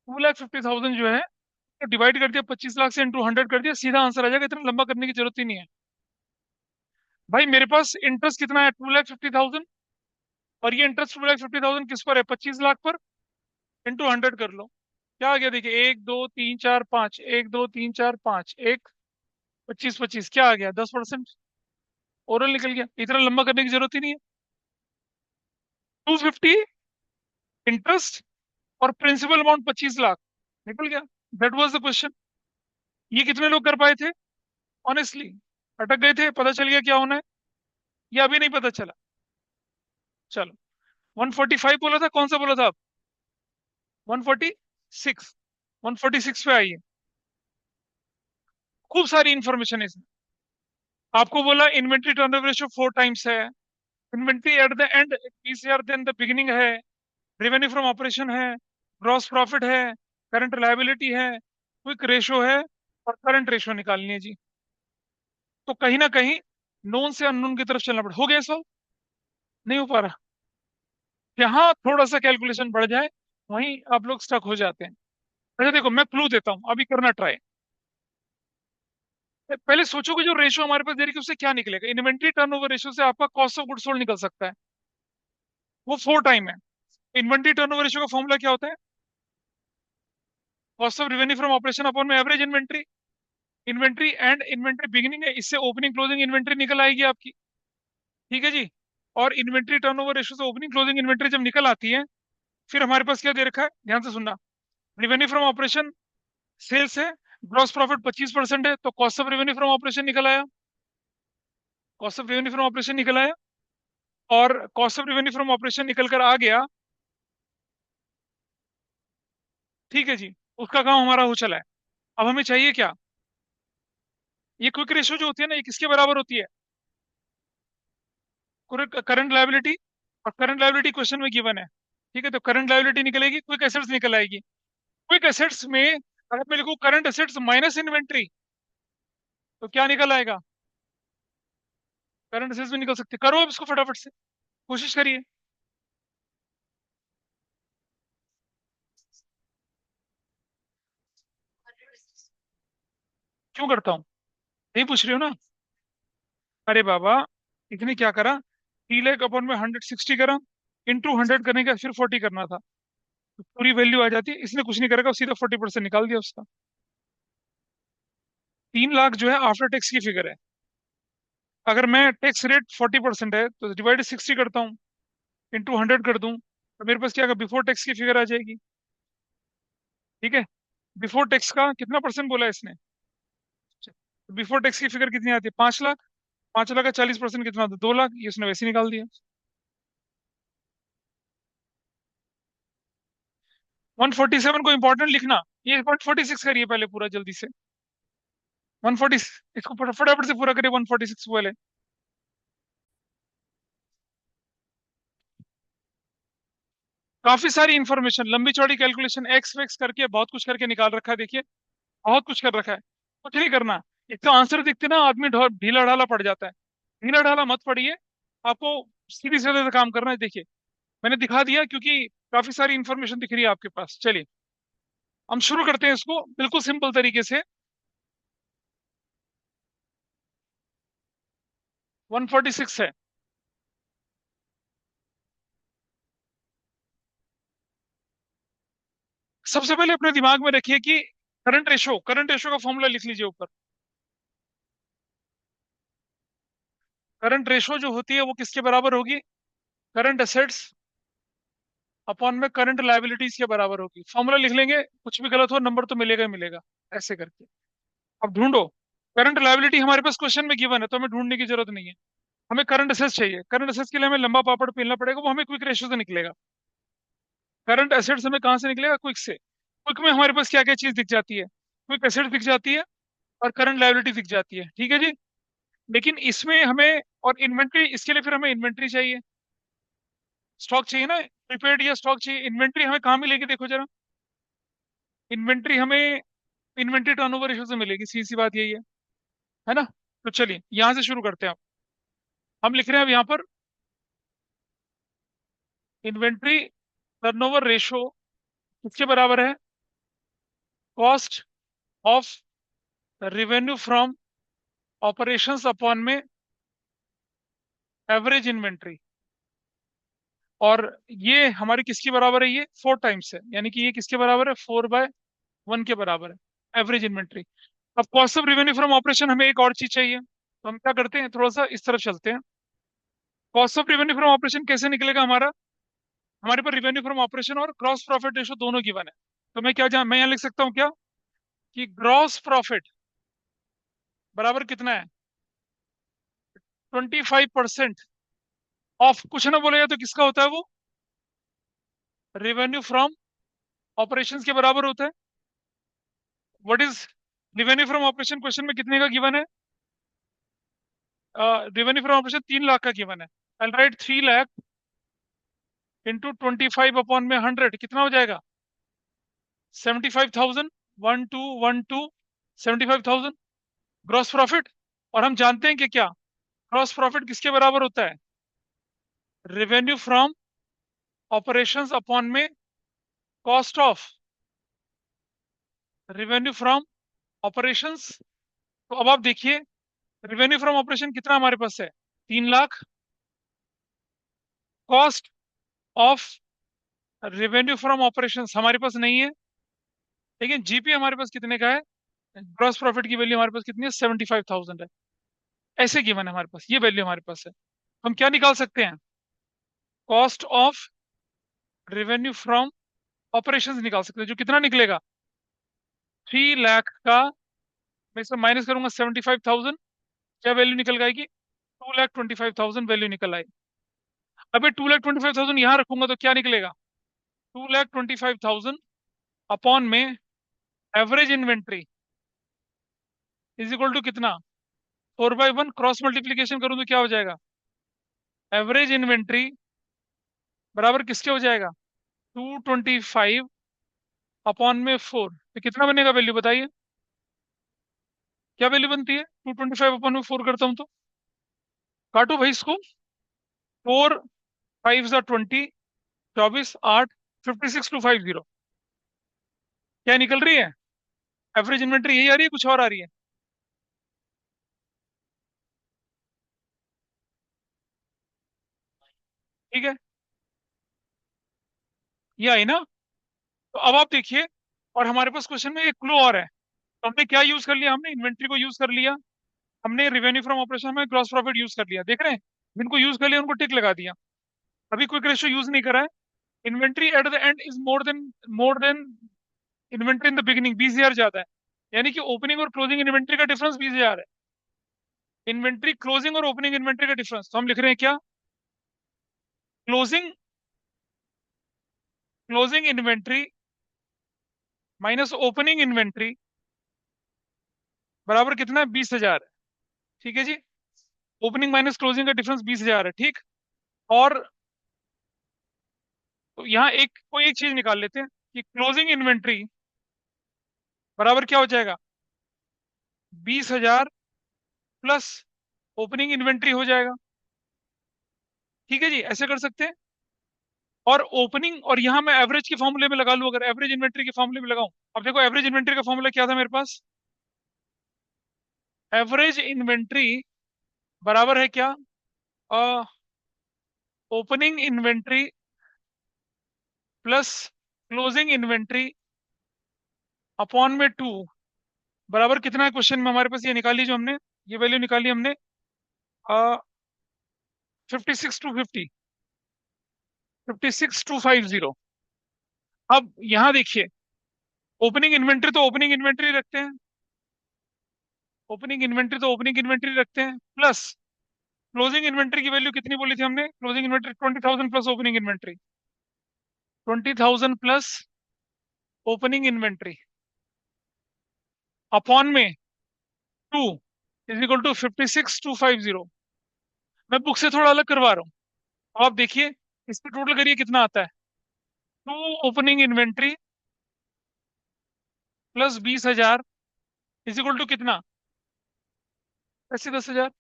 2,50,000 जो है तो डिवाइड कर दिया 25 लाख से, इंटू 100 कर दिया, सीधा आंसर आ जाएगा। इतना लंबा करने की जरूरत ही नहीं है। भाई मेरे पास इंटरेस्ट कितना है? 2,50,000। और ये इंटरेस्ट 2,50,000 किस पर है? 25 लाख पर। इंटू 100 कर लो, क्या आ गया? देखिए 1 2 3 4 5, 1 2 3 4 5, एक 25 25, क्या आ गया? 10%। ओरल निकल गया, इतना लंबा करने की जरूरत ही नहीं है। 250 इंटरेस्ट और प्रिंसिपल अमाउंट 25 लाख। निकल गया। That was the question. ये कितने लोग कर पाए थे? ऑनेस्टली अटक गए थे, पता चल गया क्या होना है, या अभी नहीं पता चला? चलो, 145 बोला था, कौन सा बोला था आप? 146। 146 पे आइए। खूब सारी इंफॉर्मेशन है इसमें। आपको बोला इन्वेंट्री टर्नओवर रेशियो 4 टाइम्स है, inventory at the end PCR than the beginning है, रेवेन्यू फ्रॉम ऑपरेशन है, ग्रॉस प्रॉफिट है, करंट लायबिलिटी है, क्विक रेशो है, और करंट रेशो निकालनी है जी। तो कहीं ना कहीं नोन से अननोन की तरफ चलना पड़ा। हो गया सॉल्व? नहीं हो पा रहा? यहाँ थोड़ा सा कैलकुलेशन बढ़ जाए, वहीं आप लोग स्टक हो जाते हैं। अच्छा देखो, मैं क्लू देता हूँ, अभी करना ट्राई। पहले सोचो कि जो रेशो हमारे पास दे रही है उससे क्या निकलेगा। इन्वेंट्री टर्नओवर रेशो से आपका कॉस्ट ऑफ गुड्स सोल्ड निकल सकता है, वो 4 टाइम है। इन्वेंट्री टर्नओवर रेशो का फॉर्मूला क्या होता है? Cost of revenue from operation upon में average inventory. Inventory and inventory beginning है, इससे ओपनिंग क्लोजिंग इन्वेंट्री निकल आएगी आपकी। ठीक है जी। और इन्वेंट्री टर्नओवर रेशो से ओपनिंग क्लोजिंग इन्वेंट्री जब निकल आती है, फिर हमारे पास क्या दे रखा है, ध्यान से सुनना। रेवेन्यू फ्रॉम ऑपरेशन सेल्स है, ग्रॉस प्रॉफिट 25% है, तो cost of revenue from operation निकल आया। Cost of revenue from operation निकल आया। और cost of revenue from operation निकल कर आ गया। ठीक है जी। उसका काम हमारा हो चला है। अब हमें चाहिए क्या? ये क्विक रेशियो जो होती है ना, ये किसके बराबर होती है? Current liability. और करंट लायबिलिटी क्वेश्चन में गिवन है। ठीक है, तो करंट लायबिलिटी निकलेगी, क्विक एसेट्स निकल आएगी। क्विक एसेट्स में अगर मैं लिखूं करंट एसेट्स माइनस इन्वेंट्री, तो क्या निकल आएगा? करंट एसेट्स में निकल सकते। करो अब इसको फटाफट से, कोशिश करिए। क्यों करता हूँ? नहीं पूछ रही हो ना? अरे बाबा, इसने क्या करा, 3 लाख अपॉन में 160 करा, इंटू 100 करने का फिर 40 करना था, तो पूरी वैल्यू आ जाती है। इसने कुछ नहीं करेगा, सीधा 40% निकाल दिया उसका। 3 लाख जो है आफ्टर टैक्स की फिगर है। अगर मैं टैक्स रेट 40% है तो डिवाइड 60 करता हूँ, इंटू 100 कर दूं, तो मेरे पास क्या बिफोर टैक्स की फिगर आ जाएगी। ठीक है। बिफोर टैक्स का कितना परसेंट बोला है इसने? बिफोर टैक्स की फिगर कितनी आती है? 5 लाख। 5 लाख का 40% कितना होता है? 2 लाख। ये उसने वैसे ही निकाल दिया। 147 को इंपॉर्टेंट लिखना। ये 146 करिए पहले पूरा जल्दी से। 140, इसको फटाफट से पूरा करिए 146 वाले। काफी सारी इंफॉर्मेशन, लंबी चौड़ी कैलकुलेशन, एक्स वेक्स करके बहुत कुछ करके निकाल रखा है, देखिए। बहुत कुछ कर रखा है। कुछ नहीं करना। एक तो आंसर दिखते ना आदमी ढीला ढाला पड़ जाता है। ढीला ढाला मत पड़िए। आपको सीधी साधे से काम करना है, देखिए। मैंने दिखा दिया क्योंकि काफी सारी इंफॉर्मेशन दिख रही है आपके पास। चलिए, हम शुरू करते हैं इसको बिल्कुल सिंपल तरीके से। 146 है। सबसे पहले अपने दिमाग में रखिए कि करंट रेशो का फॉर्मूला लिख लीजिए ऊपर। करंट रेशो जो होती है वो किसके बराबर होगी? करंट एसेट्स अपॉन में करंट लायबिलिटीज के बराबर होगी। फॉर्मूला लिख लेंगे, कुछ भी गलत हो नंबर तो मिलेगा ही मिलेगा। ऐसे करके अब ढूंढो। करंट लायबिलिटी हमारे पास क्वेश्चन में गिवन है, तो हमें ढूंढने की जरूरत नहीं है। हमें करंट एसेट्स चाहिए। करंट एसेट्स के लिए हमें लंबा पापड़ पेलना पड़ेगा, वो हमें क्विक रेशियो से निकलेगा। करंट एसेट्स हमें कहाँ से निकलेगा? क्विक से। क्विक में हमारे पास क्या क्या चीज दिख जाती है? क्विक एसेट्स दिख जाती है, और करंट लायबिलिटी दिख जाती है। ठीक है जी। लेकिन इसमें हमें और इन्वेंट्री, इसके लिए फिर हमें इन्वेंट्री चाहिए, स्टॉक चाहिए ना। प्रीपेड या स्टॉक चाहिए। इन्वेंट्री हमें कहाँ मिलेगी, देखो जरा। इन्वेंट्री हमें इन्वेंट्री टर्नओवर रेशियो से मिलेगी, सीधी सी बात यही है ना। तो चलिए यहां से शुरू करते हैं। हम लिख रहे हैं अब यहाँ पर इन्वेंट्री टर्नओवर रेशियो किसके बराबर है? Cost of revenue from operations upon में एवरेज इन्वेंट्री। और ये हमारी किसके बराबर है? ये 4 टाइम्स है, यानी कि ये किसके बराबर है? 4/1 के बराबर है एवरेज इन्वेंट्री। अब cost of revenue from operation हमें एक और चीज चाहिए, तो हम क्या करते हैं, थोड़ा सा इस तरफ चलते हैं। Cost of revenue from operation कैसे निकलेगा हमारा? हमारे पास रिवेन्यू फ्रॉम ऑपरेशन और ग्रॉस प्रॉफिट रेशो दोनों गिवन है। तो मैं यहाँ लिख सकता हूँ क्या, कि ग्रॉस प्रॉफिट बराबर कितना है, 25% ऑफ, कुछ ना बोलेगा तो किसका होता है वो, रेवेन्यू फ्रॉम ऑपरेशंस के बराबर होता है। What is revenue from operation, question में कितने का गिवन है, रेवेन्यू फ्रॉम ऑपरेशन 3 लाख का गिवन है। आई राइट 3 लाख इंटू 25 अपॉन में 100, कितना हो जाएगा, 75,000, 1212, 75,000 ग्रॉस प्रॉफिट। और हम जानते हैं कि क्या, ग्रॉस प्रॉफिट किसके बराबर होता है, रेवेन्यू फ्रॉम ऑपरेशंस अपॉन में cost of revenue from operations. तो अब आप देखिए, रेवेन्यू फ्रॉम ऑपरेशन कितना हमारे पास है, 3 lakh, cost of revenue from operations हमारे पास नहीं है, लेकिन जीपी हमारे पास कितने का है, ग्रॉस प्रॉफिट की वैल्यू हमारे पास कितनी है, 75,000 है। ऐसे गिवन है हमारे पास, ये वैल्यू हमारे पास है। हम क्या निकाल सकते हैं, cost of revenue from operations निकाल सकते हैं, जो कितना निकलेगा, 3 लाख का मैं इसमें माइनस करूंगा 75,000, क्या वैल्यू निकल आएगी, 2,25,000 वैल्यू निकल आएगी। अभी 2,25,000 यहाँ रखूंगा तो क्या निकलेगा, 2,25,000 अपॉन में average inventory is equal to कितना, 4/1, क्रॉस मल्टीप्लीकेशन करूं तो क्या हो जाएगा, एवरेज इन्वेंट्री बराबर किसके हो जाएगा, 225 अपॉन में 4, तो कितना बनेगा वैल्यू बताइए, क्या वैल्यू बनती है, 225 अपॉन में 4 करता हूं तो, काटो भाई इसको, 4 5 20, 24 8, 56,250, क्या निकल रही है, एवरेज इन्वेंट्री यही आ रही है, कुछ और आ रही है, ठीक है, ये आई ना। तो अब आप देखिए, और हमारे पास क्वेश्चन में एक क्लू और है, तो हमने क्या यूज कर लिया, हमने इन्वेंट्री को यूज कर लिया, हमने रिवेन्यू फ्रॉम ऑपरेशन में ग्रॉस प्रॉफिट यूज कर लिया, देख रहे हैं, जिनको यूज कर लिया उनको टिक लगा दिया। अभी क्विक रेशियो यूज नहीं करा है। Inventory at the and is more than inventory in the beginning, 20,000 ज्यादा है, यानी कि ओपनिंग और क्लोजिंग इन्वेंट्री का डिफरेंस 20,000 है। इन्वेंट्री क्लोजिंग और ओपनिंग इन्वेंट्री का डिफरेंस, तो हम लिख रहे हैं क्या, closing closing inventory minus opening inventory बराबर कितना है, 20,000 है, ठीक है जी। ओपनिंग माइनस क्लोजिंग का डिफरेंस 20,000 है, ठीक। और तो यहाँ कोई एक चीज निकाल लेते हैं, कि क्लोजिंग इन्वेंट्री बराबर क्या हो जाएगा, 20,000 प्लस ओपनिंग इन्वेंट्री हो जाएगा, ठीक है जी, ऐसे कर सकते हैं। और ओपनिंग, और यहाँ मैं एवरेज के फॉर्मूले में लगा लूं, अगर एवरेज इन्वेंट्री के फॉर्मूले में लगाऊं, अब देखो एवरेज इन्वेंट्री का फॉर्मूला क्या था मेरे पास, एवरेज इन्वेंट्री बराबर है क्या, opening inventory plus closing inventory upon में 2, बराबर कितना है, क्वेश्चन में हमारे पास ये निकाली जो हमने, ये वैल्यू निकाली हमने, 56,250, 56,250। अब यहाँ देखिए, ओपनिंग इन्वेंट्री तो ओपनिंग इन्वेंट्री रखते हैं, ओपनिंग इन्वेंट्री तो ओपनिंग इन्वेंट्री रखते हैं, प्लस क्लोजिंग इन्वेंट्री की वैल्यू कितनी बोली थी हमने, closing inventory 20,000 plus opening inventory, 20,000 plus opening inventory upon में 2 इज इक्वल टू 56,250। मैं बुक से थोड़ा अलग करवा रहा हूँ, अब आप देखिए, इसको टोटल करिए कितना आता है, 2 opening inventory plus 20,000 is equal to कितना, ऐसे 10,000।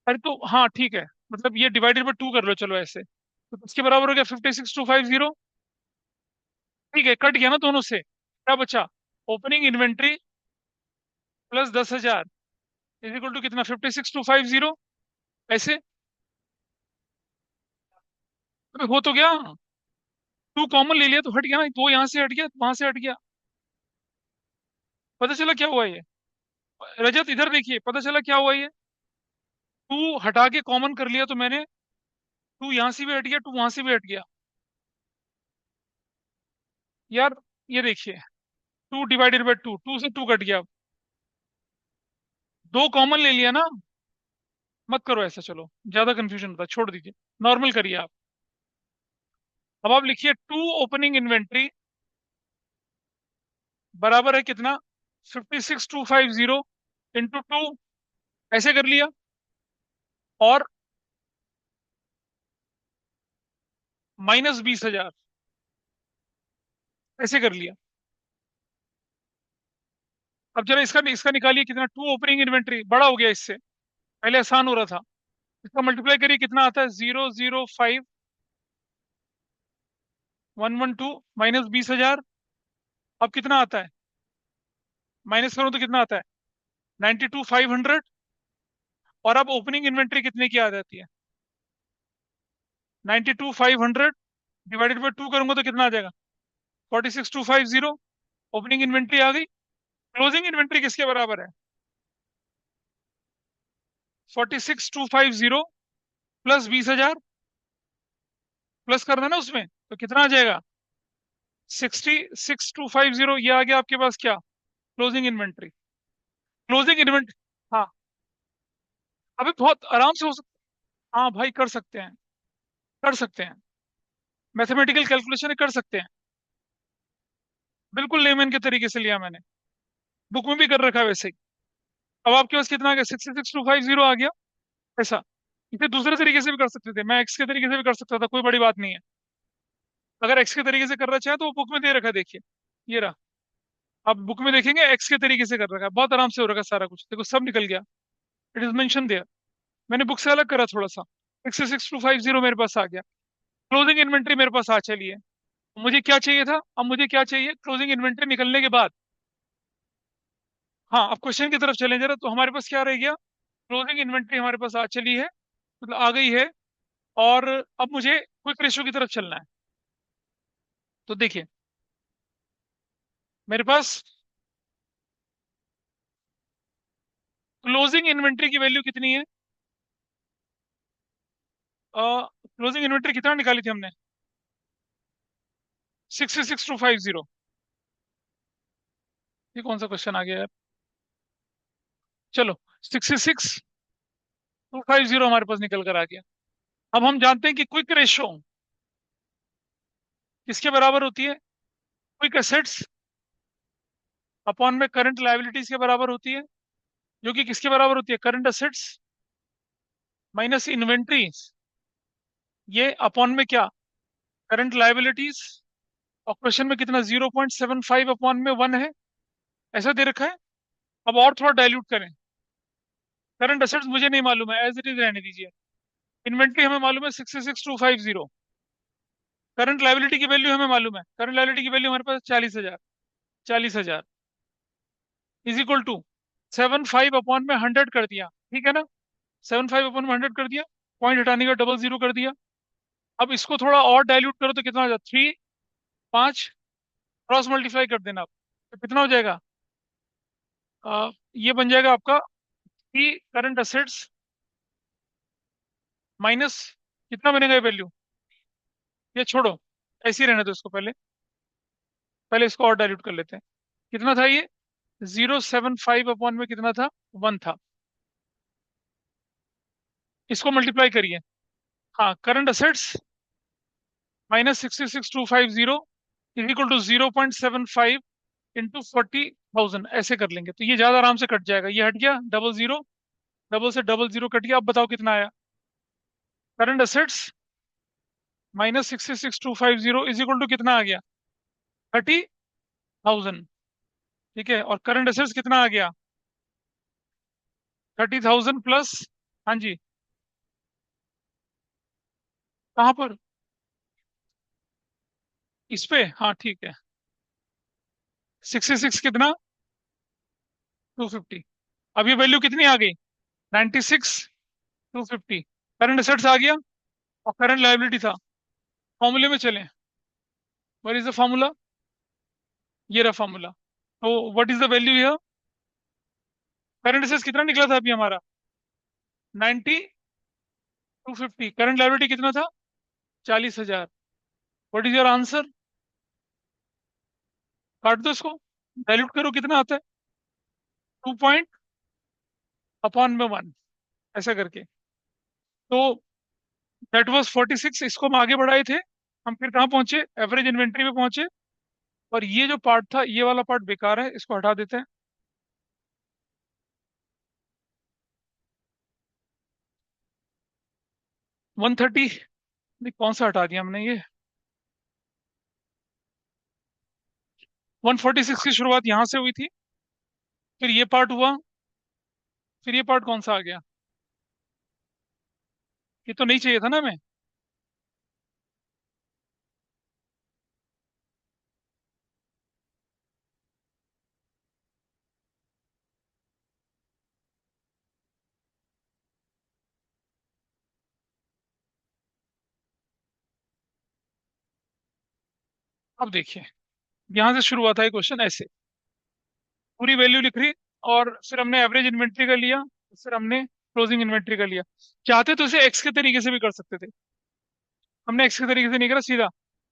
अरे तो हाँ ठीक है, मतलब ये डिवाइडेड बाय 2 कर लो, चलो ऐसे, तो इसके बराबर हो गया 56,250, ठीक है, कट गया ना दोनों से, क्या बचा, opening inventory plus 10,000 is equal to कितना, 56,250, ऐसे। अबे हो तो गया, 2 कॉमन ले लिया तो हट गया ना, 2 यहाँ से हट गया, वहां से हट गया, पता चला क्या हुआ ये, रजत इधर देखिए, पता चला क्या हुआ ये, 2 हटा के कॉमन कर लिया तो मैंने, टू यहां से भी हट गया, टू वहां से भी हट गया। यार ये देखिए, two divided by two, two से टू कट गया, दो कॉमन ले लिया ना। मत करो ऐसा, चलो ज्यादा कंफ्यूजन होता है, छोड़ दीजिए, नॉर्मल करिए आप। अब आप लिखिए टू ओपनिंग इन्वेंट्री बराबर है कितना, 56,250 इंटू टू, ऐसे कर लिया, और -20,000 ऐसे कर लिया। अब जरा इसका इसका निकालिए कितना, टू ओपनिंग इन्वेंट्री बड़ा हो गया इससे, पहले आसान हो रहा था। इसका मल्टीप्लाई करिए, कितना आता है, 0,05,112 -20,000। अब कितना आता है, माइनस करो तो कितना आता है, 92,500। और अब ओपनिंग इन्वेंट्री कितने की आ जाती है, 92,500 डिवाइडेड बाई टू करूंगा तो कितना आ जाएगा, 46,250। ओपनिंग इन्वेंट्री आ गई। क्लोजिंग इन्वेंट्री किसके बराबर है, 46,250 प्लस 20,000, प्लस करना ना उसमें, तो कितना आ जाएगा, 66,250। ये आ गया आपके पास क्या, क्लोजिंग इन्वेंट्री। क्लोजिंग इन्वेंट्री, हाँ, अभी बहुत आराम से हो सकता। हाँ भाई कर सकते हैं, कर सकते हैं, मैथमेटिकल कैलकुलेशन कर सकते हैं। बिल्कुल लेमन के तरीके से लिया मैंने, बुक में भी कर रखा है वैसे ही। अब आपके पास कितना आ गया, 66,250 आ गया। ऐसा इसे दूसरे तरीके से भी कर सकते थे, मैं एक्स के तरीके से भी कर सकता था, कोई बड़ी बात नहीं है। अगर एक्स के तरीके से करना चाहे तो वो बुक में दे रखा है, देखिए ये रहा। आप बुक में देखेंगे एक्स के तरीके से कर रखा है, बहुत आराम से हो रखा है सारा कुछ, देखो सब निकल गया। It is mention there. मैंने बुक से अलग करा थोड़ा सा। 66,250 मेरे पास आ गया। क्लोजिंग इन्वेंट्री मेरे पास आ चली है। मुझे क्या चाहिए था, अब मुझे क्या चाहिए, क्लोजिंग इन्वेंट्री निकलने के बाद। हाँ अब क्वेश्चन की तरफ चलें जरा, तो हमारे पास क्या रह गया, क्लोजिंग इन्वेंट्री हमारे पास आ चली है, मतलब आ गई है। और अब मुझे क्विक रेशियो की तरफ चलना है। तो देखिए मेरे पास क्लोजिंग इन्वेंट्री की वैल्यू कितनी है, क्लोजिंग इन्वेंट्री कितना निकाली थी हमने, 66,250। ये कौन सा क्वेश्चन आ गया यार, चलो 66,250 हमारे पास निकल कर आ गया। अब हम जानते हैं कि क्विक रेशो किसके बराबर होती है, क्विक एसेट्स अपॉन में करंट लायबिलिटीज के बराबर होती है, जो कि किसके बराबर होती है, करंट एसेट्स माइनस इन्वेंट्रीज, ये अपॉन में क्या, करंट लायबिलिटीज। और क्वेश्चन में कितना, 0.75 अपॉन में 1 है, ऐसा दे रखा है। अब और थोड़ा डाइल्यूट करें, करंट एसेट्स मुझे नहीं मालूम है, एज इट इज रहने दीजिए। इन्वेंट्री हमें मालूम है 66,250। करंट लायबिलिटी की वैल्यू हमें मालूम है, करंट लायबिलिटी की वैल्यू हमारे पास 40,000, 40,000 इज इक्वल टू 75 अपॉन में 100 कर दिया, ठीक है ना, 75 अपॉन में 100 कर दिया, पॉइंट हटाने का डबल जीरो कर दिया। अब इसको थोड़ा और डाइल्यूट करो तो कितना हो जाता, 3, 5, क्रॉस मल्टीप्लाई कर देना आप, तो कितना हो जाएगा, ये बन जाएगा आपका थ्री करंट असेट्स माइनस, कितना बनेगा ये वैल्यू, ये छोड़ो, ऐसे ही रहने दो इसको, पहले पहले इसको और डाइल्यूट कर लेते हैं। कितना था ये, 0.75 अपॉन में कितना था, 1 था। इसको मल्टीप्लाई करिए, हाँ, current assets -66,250 is equal to 0.75 into 40,000, ऐसे कर लेंगे तो ये ज्यादा आराम से कट जाएगा, ये हट गया, डबल जीरो, डबल से डबल जीरो कट गया। अब बताओ कितना आया, current assets -66,250 is equal to कितना आ गया, 30,000। ठीक है, और करंट असेट्स कितना आ गया, 30,000 प्लस, हाँ जी, कहाँ पर, इस पे, हाँ ठीक है, 66 कितना, 250। अब ये वैल्यू कितनी आ गई, 96,250। करंट असेट्स आ गया और करंट लायबिलिटी था। फॉर्मूले में चलें, व्हाट इज द फॉर्मूला, ये रहा फॉर्मूला। तो what is the value here, current assets कितना निकला था अभी हमारा, 90,250, करंट लायबिलिटी कितना था, 40,000। What is your answer? काट दो इसको, डायल्यूट करो, कितना आता है? 2 पॉइंट अपॉन में 1, ऐसा करके। तो दैट वाज 46, इसको हम आगे बढ़ाए थे। हम फिर कहाँ पहुंचे? एवरेज इन्वेंट्री में पहुंचे। और ये जो पार्ट था, ये वाला पार्ट बेकार है, इसको हटा देते हैं। 130, नहीं कौन सा हटा दिया हमने ये? 146 की शुरुआत यहाँ से हुई थी, फिर ये पार्ट हुआ, फिर ये पार्ट कौन सा आ गया? ये तो नहीं चाहिए था ना हमें। अब देखिए, यहाँ से शुरू हुआ था ये क्वेश्चन ऐसे, पूरी वैल्यू लिख रही, और फिर हमने एवरेज इन्वेंट्री का लिया, फिर हमने क्लोजिंग इन्वेंट्री का लिया। चाहते तो इसे एक्स के तरीके से भी कर सकते थे, हमने एक्स के तरीके से नहीं करा, सीधा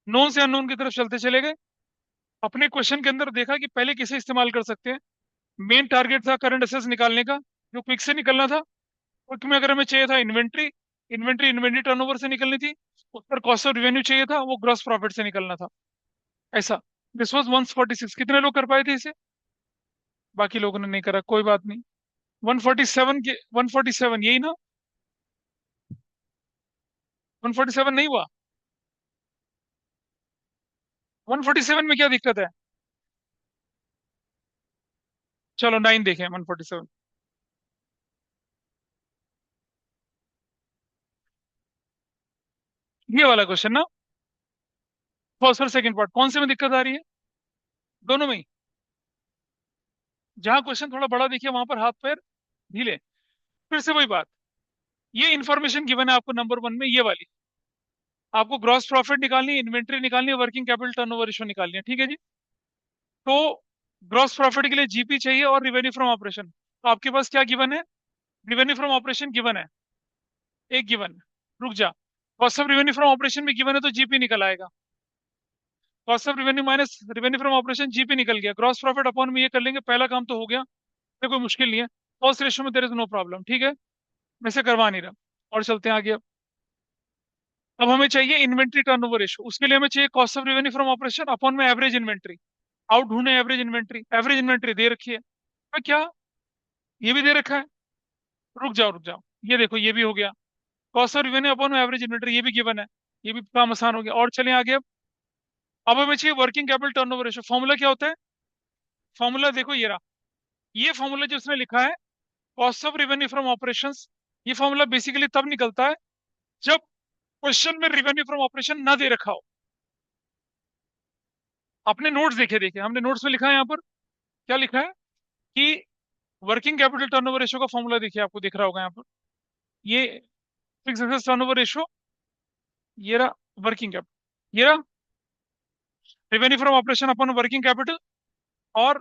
नोन से अननोन की तरफ चलते चले गए। अपने क्वेश्चन के अंदर देखा कि पहले किसे इस्तेमाल कर सकते हैं। मेन टारगेट था करंट असेट्स निकालने का, जो क्विक से निकलना था। क्विक में अगर हमें चाहिए था इन्वेंट्री, इन्वेंट्री इन्वेंट्री टर्नओवर से निकलनी थी। उस पर कॉस्ट ऑफ रिवेन्यू चाहिए था, वो ग्रॉस प्रॉफिट से निकलना था। ऐसा। This was 146। कितने लोग कर पाए थे इसे? बाकी लोगों ने नहीं करा, कोई बात नहीं। 147 के 147 यही ना? 147 नहीं हुआ? 147 में क्या दिक्कत है? चलो 9 देखें, 147। ये वाला क्वेश्चन ना? फर्स्ट और सेकंड पार्ट कौन से में दिक्कत आ रही है? दोनों में ही? जहां क्वेश्चन थोड़ा बड़ा दिखे वहां पर हाथ पैर ढीले। फिर से वही बात, ये इन्फॉर्मेशन गिवन है आपको नंबर 1 में, ये वाली। आपको ग्रॉस प्रॉफिट निकालनी है, इन्वेंट्री निकालनी है, वर्किंग कैपिटल टर्नओवर रेशियो निकालनी है, ठीक है जी। तो ग्रॉस प्रॉफिट के लिए जीपी चाहिए और रिवेन्यू फ्रॉम ऑपरेशन। तो आपके पास क्या गिवन है? रिवेन्यू फ्रॉम ऑपरेशन गिवन है, एक गिवन। रुक जा, cost of revenue from operation भी गिवन है, तो जीपी निकल आएगा। Cost of revenue minus revenue from operation, GP निकल गया। ग्रॉस प्रॉफिट अपॉन में ये कर लेंगे, पहला काम तो हो गया, ये कोई मुश्किल नहीं है। कॉस्ट रेशियो में देयर इज नो प्रॉब्लम, ठीक है, मैं से करवा नहीं रहा। और चलते हैं आगे। अब हमें चाहिए इन्वेंट्री टर्नओवर रेशियो, उसके लिए हमें चाहिए cost of revenue from operation upon में एवरेज इन्वेंट्री। आउट ढूंढे एवरेज इन्वेंट्री, एवरेज इन्वेंट्री दे रखी है। मैं क्या, ये भी दे रखा है? रुक जाओ रुक जाओ, ये देखो ये भी हो गया। कॉस्ट ऑफ रेवेन्यू अपॉन में एवरेज इन्वेंट्री, ये भी गिवन है, ये भी काम आसान हो गया। और चलें आगे। अब हमें चाहिए working capital turnover ratio. Formula क्या होता है? फॉर्मूला देखो ये रहा, ये फॉर्मूला जो उसने लिखा है, cost of revenue from operations. ये फॉर्मूला बेसिकली तब निकलता है जब क्वेश्चन में रिवेन्यू फ्रॉम ऑपरेशन ना दे रखा हो। अपने नोट्स देखे देखे, हमने नोट्स में लिखा है यहाँ पर, क्या लिखा है कि वर्किंग कैपिटल टर्नओवर रेशियो का फॉर्मूला देखिए, आपको दिख रहा होगा यहाँ पर। ये फिक्स एसेट्स टर्नओवर रेशियो, ये रहा वर्किंग कैपिटल, ये रहा revenue from operation upon working capital, और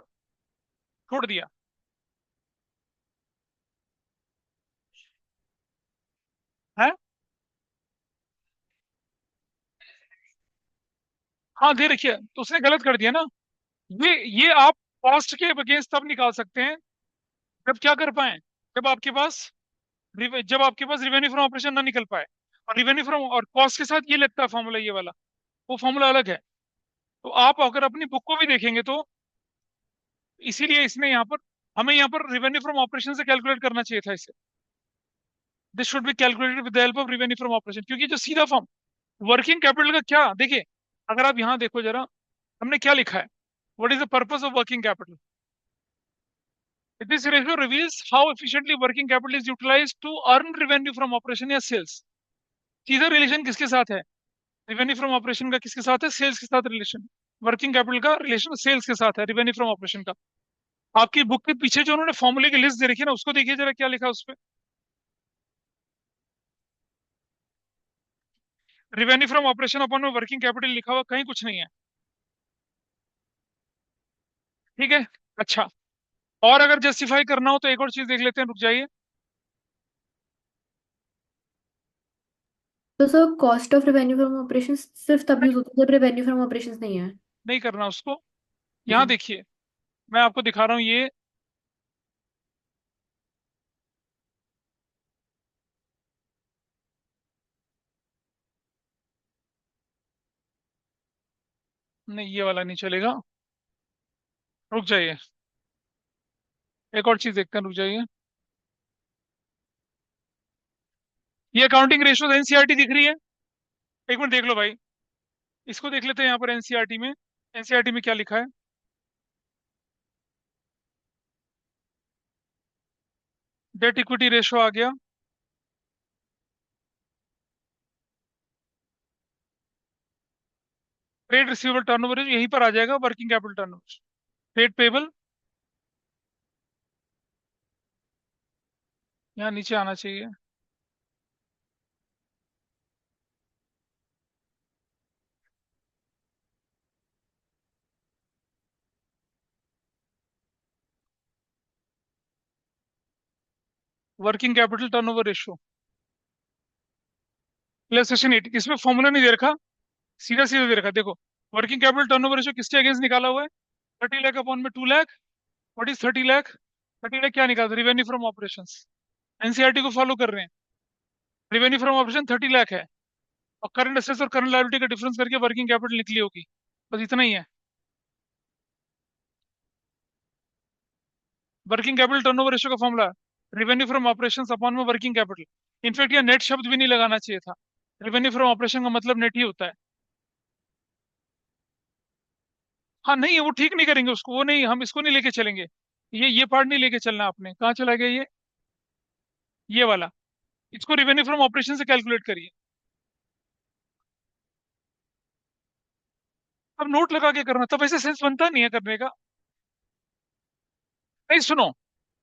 छोड़ दिया है। हाँ दे रखिए, तो उसने गलत कर दिया ना। ये आप कॉस्ट के अगेंस्ट तब निकाल सकते हैं जब क्या कर पाए, जब आपके पास जब आपके पास रिवेन्यू फ्रॉम ऑपरेशन ना निकल पाए। और रिवेन्यू फ्रॉम और कॉस्ट के साथ ये लगता है फॉर्मूला, ये वाला, वो फॉर्मूला अलग है। तो आप अगर अपनी बुक को भी देखेंगे तो, इसीलिए इसने यहाँ पर, हमें यहाँ पर रिवेन्यू फ्रॉम ऑपरेशन से कैलकुलेट करना चाहिए था इसे। This should be calculated with the help of revenue from operation, क्योंकि जो सीधा फॉर्म वर्किंग कैपिटल का क्या, देखिए, अगर आप यहाँ देखो जरा, हमने क्या लिखा है, what is the purpose of working capital? This ratio reveals how efficiently working capital is utilised to earn revenue from operation या सेल्स। सीधा रिलेशन किसके साथ है? रिवेन्यू फ्रॉम ऑपरेशन का किसके साथ है? सेल्स के साथ रिलेशन। वर्किंग कैपिटल का रिलेशन सेल्स के साथ है, रिवेन्यू फ्रॉम ऑपरेशन का। आपकी बुक के पीछे जो उन्होंने फॉर्मूले की लिस्ट दे रखी है ना, उसको देखिए जरा, क्या लिखा है उस पर? रिवेन्यू फ्रॉम ऑपरेशन अपन में वर्किंग कैपिटल लिखा हुआ कहीं कुछ नहीं है, ठीक है। अच्छा, और अगर जस्टिफाई करना हो तो एक और चीज देख लेते हैं, रुक जाइए। तो sir cost of revenue from operation सिर्फ तब यूज होता है जब रेवेन्यू फ्रॉम ऑपरेशंस नहीं है। नहीं करना उसको। ठीक यहाँ है। देखिए, मैं आपको दिखा रहा हूँ ये। नहीं, ये वाला नहीं चलेगा। रुक जाइए, एक और चीज देखते हैं, रुक जाइए। ये अकाउंटिंग रेशियोज एनसीईआरटी दिख रही है? एक मिनट देख लो भाई। इसको देख लेते हैं यहाँ पर एनसीईआरटी में। एनसीईआरटी में क्या लिखा है? डेट इक्विटी रेशियो आ गया। ट्रेड रिसीवेबल टर्नओवर यहीं पर आ जाएगा, working capital turnover. Trade payable यहाँ नीचे आना चाहिए। Working capital turnover ratio plus session 8, इसमें फॉर्मूला नहीं दे रखा, सीधा सीधा दे रखा। देखो, वर्किंग कैपिटल टर्नओवर रेशियो किसके अगेंस्ट निकाला हुआ है? 30 लाख अपॉन में 2 लाख। What is 30 lakh? 30 लाख क्या निकालते? Revenue from operation. एनसीईआरटी को फॉलो कर रहे हैं। रिवेन्यू फ्रॉम ऑपरेशन 30 लाख है, और करंट असेट्स और करंट लायबिलिटी का डिफरेंस करके वर्किंग कैपिटल निकली होगी। बस इतना ही है। वर्किंग कैपिटल टर्नओवर रेशियो का formula, revenue from operations upon में वर्किंग कैपिटल। इनफैक्ट ये नेट शब्द भी नहीं लगाना चाहिए था। रिवेन्यू फ्रॉम ऑपरेशन का मतलब नेट ही होता है। हाँ नहीं, वो ठीक नहीं करेंगे उसको, वो नहीं, हम इसको नहीं लेके चलेंगे। ये पार्ट नहीं लेके चलना आपने। कहाँ चला गया ये वाला? इसको रिवेन्यू फ्रॉम ऑपरेशन से कैलकुलेट करिए। अब नोट लगा के करना तब ऐसे सेंस बनता नहीं है करने का। नहीं सुनो,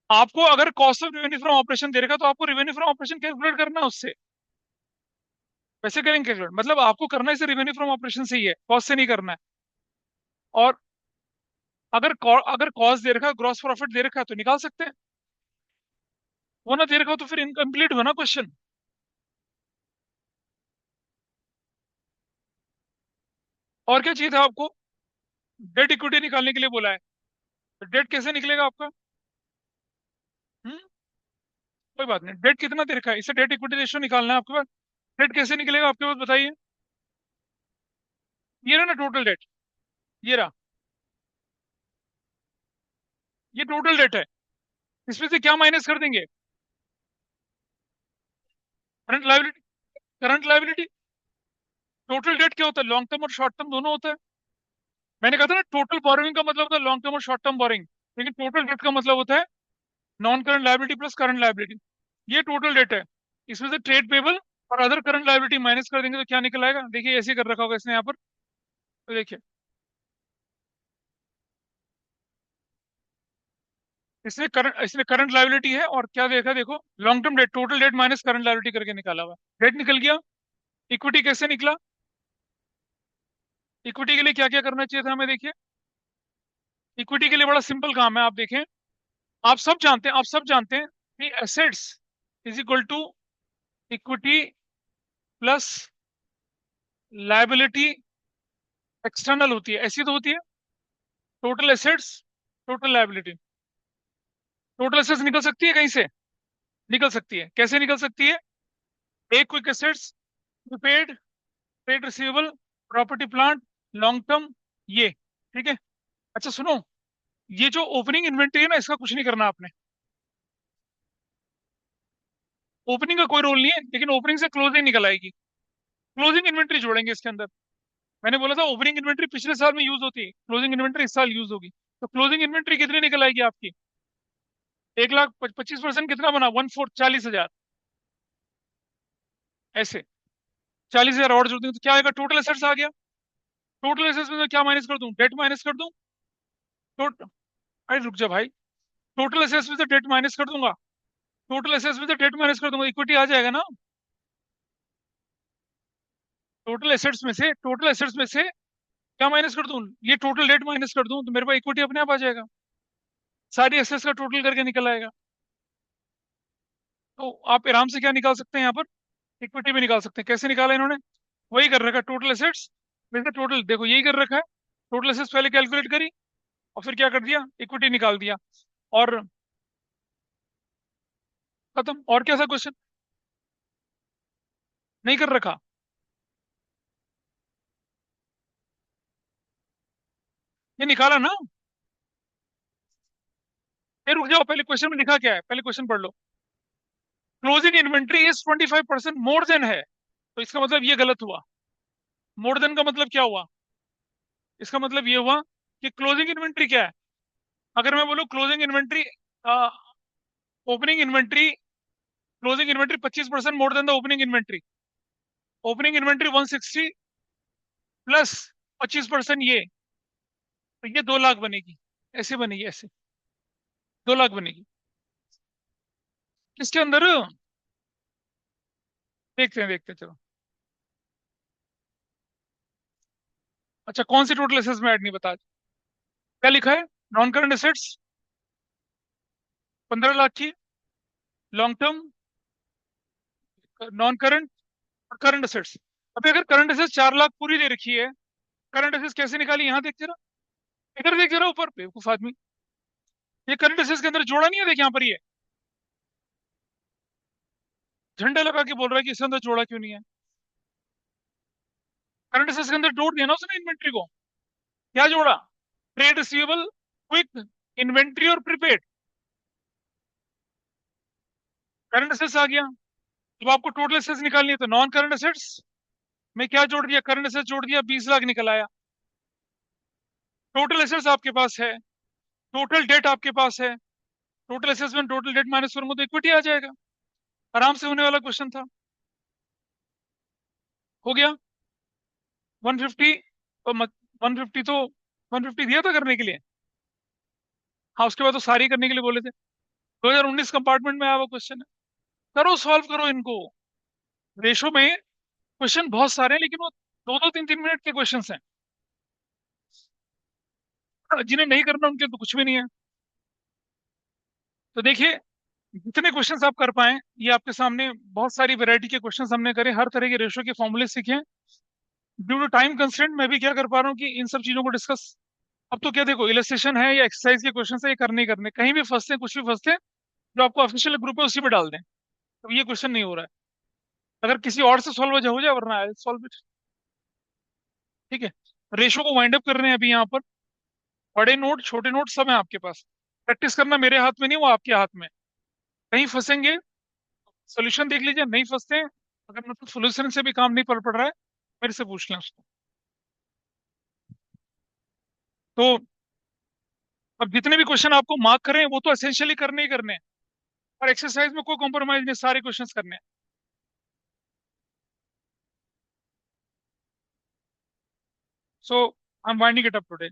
आपको अगर cost of revenue from operation दे रखा तो आपको रिवेन्यू फ्रॉम ऑपरेशन कैलकुलेट करना है उससे। वैसे करेंगे कैलकुलेट, मतलब आपको करना है इसे रिवेन्यू फ्रॉम ऑपरेशन से ही है, कॉस्ट से नहीं करना है। और अगर कॉस्ट दे रखा, ग्रॉस प्रॉफिट दे रखा है तो निकाल सकते हैं। वो ना दे रखा हो तो फिर इनकम्प्लीट हुआ ना क्वेश्चन। और क्या चाहिए था आपको? डेट इक्विटी निकालने के लिए बोला है। तो डेट कैसे निकलेगा आपका? हम्म कोई बात नहीं, डेट कितना दे रखा है, इसे डेट इक्विटी रेशियो निकालना है आपके पास। डेट कैसे निकलेगा आपके पास, बताइए। ये रहा ना टोटल डेट, ये रहा। ये टोटल डेट है, इसमें से क्या माइनस कर देंगे? Current liability. Current liability. Total date क्या होता है? लॉन्ग टर्म और शॉर्ट टर्म दोनों होता है। मैंने कहा था ना, टोटल बोरोइंग का मतलब होता है लॉन्ग टर्म और शॉर्ट टर्म बोरोइंग। लेकिन टोटल डेट का मतलब होता है non current liability plus current liability. ये टोटल डेट है। इसमें से ट्रेड पेबल और अदर करंट लायबिलिटी माइनस कर देंगे तो क्या निकल आएगा? देखिए, ऐसे ही कर रखा होगा इसने यहाँ पर। तो देखिए, इसने करंट लायबिलिटी है और क्या देखा, देखो, long term debt, total date minus current liability करके निकाला हुआ है। डेट निकल गया। इक्विटी कैसे निकला? इक्विटी के लिए क्या क्या करना चाहिए था हमें, देखिए। इक्विटी के लिए बड़ा सिंपल काम है, आप देखें। आप सब जानते हैं कि assets is equal to equity plus liability external होती है, ऐसी तो होती है। Total assets, total liability. Total assets निकल सकती है कहीं से? निकल सकती है। कैसे निकल सकती है? एक quick assets, prepaid, trade receivable, property plant, long term, ये। ठीक है। अच्छा सुनो, ये जो ओपनिंग इन्वेंट्री है ना, इसका कुछ नहीं करना आपने। ओपनिंग का कोई रोल नहीं है, लेकिन ओपनिंग से क्लोजिंग निकल आएगी। क्लोजिंग इन्वेंट्री जोड़ेंगे इसके अंदर। मैंने बोला था ओपनिंग इन्वेंट्री पिछले साल में यूज होती है, क्लोजिंग इन्वेंट्री इस साल यूज होगी। तो क्लोजिंग इन्वेंट्री कितनी निकल आएगी आपकी? 1 लाख 25% कितना बना? 1/4, 40,000। ऐसे 40,000 और जोड़ दूं तो क्या आएगा? टोटल एसेट्स आ गया। टोटल एसेट्स में मैं क्या माइनस कर दूं? डेट माइनस कर दूं। टोटल, अरे रुक जा भाई। टोटल एसेट्स में से डेट माइनस कर दूंगा। टोटल एसेट्स में से डेट माइनस कर दूंगा, इक्विटी आ जाएगा ना। टोटल एसेट्स में से क्या माइनस कर दूं? ये टोटल डेट माइनस कर दूं तो मेरे पास इक्विटी अपने आप आ जाएगा। सारी एसेट्स का टोटल करके निकल आएगा। तो आप आराम से क्या निकाल सकते हैं यहाँ पर? इक्विटी भी निकाल सकते हैं। कैसे निकाला इन्होंने? वही कर रखा है, टोटल एसेट्स वैसे टोटल, देखो यही कर रखा है। टोटल एसेट्स पहले कैलकुलेट करी और फिर क्या कर दिया, इक्विटी निकाल दिया और खत्म। और क्या था क्वेश्चन? नहीं कर रखा? ये निकाला ना? ये रुक जाओ, पहले क्वेश्चन में लिखा क्या है, पहले क्वेश्चन पढ़ लो। Closing inventory is 25% more than है, तो इसका मतलब ये गलत हुआ। मोर देन का मतलब क्या हुआ? इसका मतलब ये हुआ कि क्लोजिंग इन्वेंट्री क्या है। अगर मैं बोलूँ closing inventory, opening inventory, closing inventory 25% more then the opening inventory, opening inventory 160 plus 25% ये, तो ये 2 लाख बनेगी। ऐसे बनेगी, ऐसे 2 लाख बनेगी। किसके अंदर? देखते हैं चलो। अच्छा, कौन सी टोटल एसेट्स में ऐड नहीं बता? क्या लिखा है? नॉन करंट एसेट्स 15 लाख की, लॉन्ग टर्म, नॉन करंट और करंट एसेट्स। अभी अगर करंट एसेट्स 4 लाख पूरी दे रखी है, करंट एसेट्स कैसे निकाली? यहाँ देख जरा, इधर देख जरा ऊपर, बेवकूफ आदमी। ये करंट एसेट्स के अंदर जोड़ा नहीं है, देख यहाँ पर ये झंडा लगा के बोल रहा है कि इसके अंदर जोड़ा क्यों नहीं है। करंट एसेट्स के अंदर जोड़ दिया ना उसने इन्वेंट्री को। क्या जोड़ा? ट्रेड रिसीवेबल, क्विक, इन्वेंट्री और प्रीपेड। करंट एसेट्स आ गया। जब आपको टोटल एसेट्स निकालनी है तो नॉन करंट एसेट्स में क्या जोड़ दिया, करंट एसेट्स जोड़ दिया, 20 लाख निकल आया। टोटल एसेट्स आपके पास है, टोटल डेट आपके पास है, टोटल एसेट्स में टोटल डेट माइनस करूंगा तो इक्विटी आ जाएगा। आराम से होने वाला क्वेश्चन था। हो गया। 150, तो 150 तो 150 दिया था करने के लिए। हाँ, उसके बाद तो सारी करने के लिए बोले थे। 2019 कंपार्टमेंट में आया हुआ क्वेश्चन है। करो, सॉल्व करो इनको। रेशो में क्वेश्चन बहुत सारे हैं, लेकिन वो 2-2 3-3 मिनट के क्वेश्चन हैं। जिन्हें नहीं करना उनके तो कुछ भी नहीं है। तो देखिए, जितने क्वेश्चंस आप कर पाए, ये आपके सामने बहुत सारी वैरायटी के क्वेश्चंस हमने करे, हर तरह के रेशो के फॉर्मूले सीखे। ड्यू टू टाइम कंस्ट्रेंट मैं भी क्या कर पा रहा हूँ कि इन सब चीजों को डिस्कस। अब तो क्या, देखो इलस्ट्रेशन है या एक्सरसाइज के क्वेश्चन है, ये करने ही करने, कहीं भी फंसते हैं, कुछ भी फंसते हैं, जो आपको ऑफिशियल ग्रुप है उसी पे डाल दें। तो ये क्वेश्चन नहीं हो रहा है। अगर किसी और से सॉल्व हो जाए, वरना आई सॉल्व इट। ठीक है। रेशो को वाइंड अप कर रहे हैं अभी यहाँ पर। बड़े नोट छोटे नोट सब है आपके पास। प्रैक्टिस करना मेरे हाथ में नहीं, वो आपके हाथ में। कहीं फंसेंगे, सोल्यूशन देख लीजिए, नहीं फंसते हैं। अगर मतलब सोल्यूशन से भी काम नहीं पड़ रहा है, मेरे से पूछ लें उसको। तो अब जितने भी क्वेश्चन आपको मार्क करें, वो तो एसेंशियली करने ही करने हैं। और एक्सरसाइज में कोई कॉम्प्रोमाइज नहीं, सारे क्वेश्चंस करने हैं। So I am winding it up today.